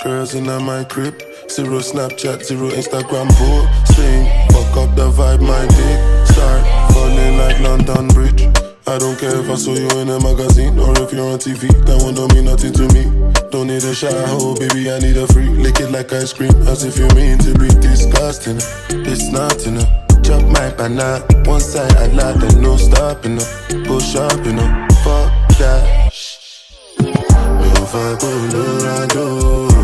Girls in my crib, zero Snapchat, zero Instagram posting. Fuck up the vibe, my dick start falling like London Bridge. I don't care if I saw you in a magazine or if you're on TV, that one don't mean nothing to me. Don't need a shower, baby, I need a free. Lick it like ice cream, as if you mean to be disgusting. It's not enough. Chop my banana, one side I like, then no stopping up. Go shopping up, fuck that. Me on fire, Colorado.